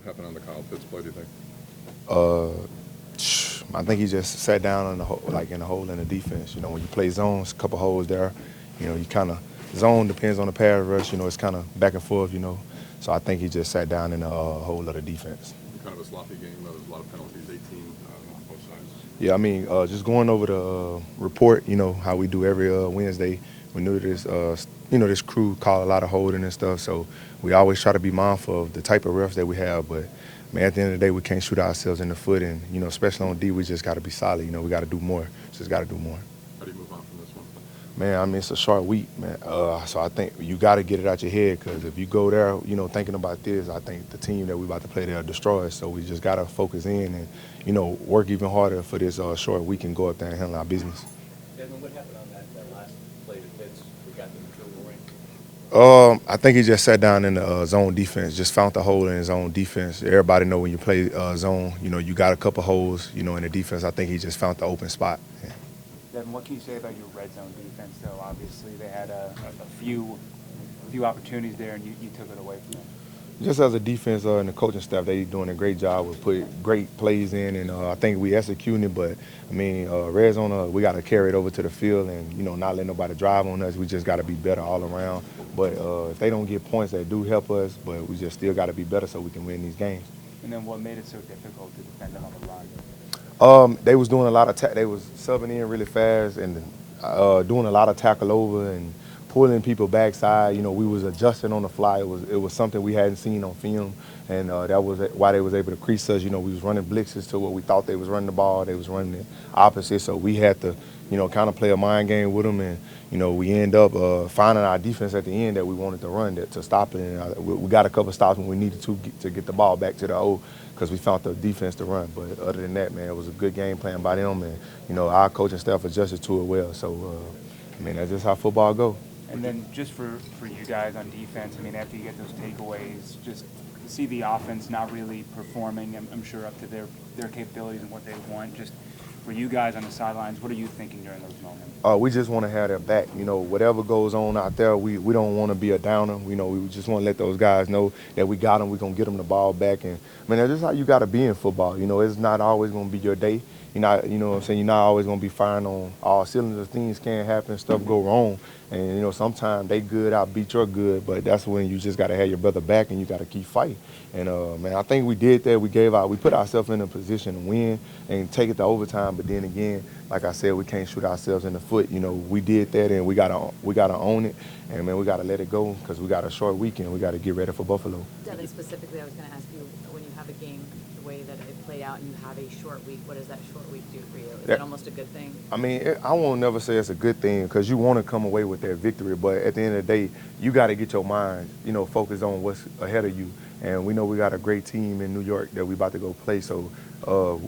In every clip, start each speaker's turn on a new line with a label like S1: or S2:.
S1: happened on the Kyle Pitts play, do you think?
S2: I think he just sat down in the hole in the defense. You know, when you play zones, a couple holes there. You know, you kind of zone depends on the pass rush. You know, it's kind of back and forth. You know, so I think he just sat down in the hole of the defense.
S1: Kind of a sloppy game. There's a lot of penalties, 18 on both sides.
S2: Yeah, I mean, just going over the report. You know how we do every Wednesday. We knew this. This crew call a lot of holding and stuff. So we always try to be mindful of the type of refs that we have, but. Man, at the end of the day, we can't shoot ourselves in the foot, and especially on D, we just got to be solid. We got to do more. Just got to do more.
S1: How do you move on from this one?
S2: Man, I mean, it's a short week, man. So I think you got to get it out your head, because if you go there, thinking about this, I think the team that we about to play, they'll destroy us. So we just got to focus in and work even harder for this short week and go up there and handle our business.
S3: Devin, what happened on that last play that Pitts? We got them in trouble, right?
S2: I think he just sat down in the zone defense, just found the hole in his own defense. Everybody know when you play zone, you got a couple holes, in the defense. I think he just found the open spot. Yeah.
S4: Devin, what can you say about your red zone defense, though? Obviously, they had a few opportunities there, and you took it away from them.
S2: Just as a defense and the coaching staff, they doing a great job with putting great plays in, and I think we executing it. But I mean, red zone, we got to carry it over to the field, and not let nobody drive on us. We just got to be better all around. But if they don't get points, they do help us. But we just still got to be better so we can win these games.
S4: And then what made it so difficult to defend them on the run?
S2: They was doing a lot of they was subbing in really fast and doing a lot of tackle over and pulling people backside. We was adjusting on the fly. It was something we hadn't seen on film, and that was why they was able to crease us. We was running blitzes to what we thought they was running the ball. They was running the opposite, so we had to, kind of play a mind game with them, and we end up finding our defense at the end that we wanted to run to stop it. And we got a couple stops when we needed to get the ball back to the O, because we found the defense to run. But other than that, man, it was a good game plan by them, and our coaching staff adjusted to it well. So, I mean, that's just how football goes.
S4: And then just for you guys on defense, I mean, after you get those takeaways, just see the offense not really performing, I'm sure, up to their capabilities and what they want. Just for you guys on the sidelines, what are you thinking during those moments?
S2: We just want to have their back. Whatever goes on out there, we don't want to be a downer. We just want to let those guys know that we got them. We're going to get them the ball back. And, I mean, that's just how you got to be in football. It's not always going to be your day. You're not, what I'm saying, you're not always going to be firing on all cylinders. Things can happen, stuff go wrong. And, sometimes they good outbeat your good, but that's when you just got to have your brother back and you got to keep fighting. And, man, I think we did that. We put ourselves in a position to win and take it to overtime. But then again, like I said, we can't shoot ourselves in the foot. We did that, and we gotta own it. And, man, we got to let it go, because we got a short weekend. We got to get ready for Buffalo.
S5: Devin, specifically, I was going to ask you, when you have a game the way that it played out and you have a short week, what does that short week do for you? Is that almost a good thing?
S2: I mean, I won't never say it's a good thing, because you want to come away with that victory. But at the end of the day, you got to get your mind, focused on what's ahead of you. And we know we got a great team in New York that we about to go play. So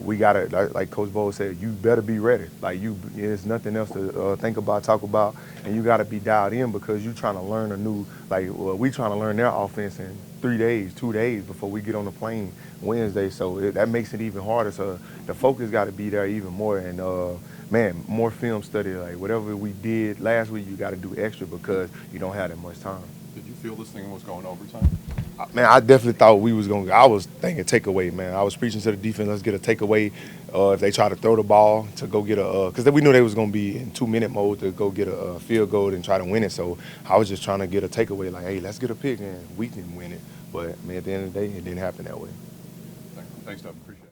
S2: we got to, like Coach Bowles said, you better be ready. There's nothing else to think about, talk about, and you got to be dialed in, because you're trying to learn we trying to learn their offense in 2 days before we get on the plane Wednesday. So that makes it even harder. So the focus got to be there even more. And man, more film study. Whatever we did last week, you got to do extra, because you don't have that much time.
S1: Did you feel this thing was going overtime?
S2: Man, I definitely thought we was going to. I was thinking takeaway, man. I was preaching to the defense, let's get a takeaway. If they try to throw the ball to go get because we knew they was going to be in 2-minute mode to go get a field goal and try to win it. So I was just trying to get a takeaway, hey, let's get a pick and we can win it. But, man, at the end of the day, it didn't happen that way.
S1: Thanks, Doug. Appreciate it.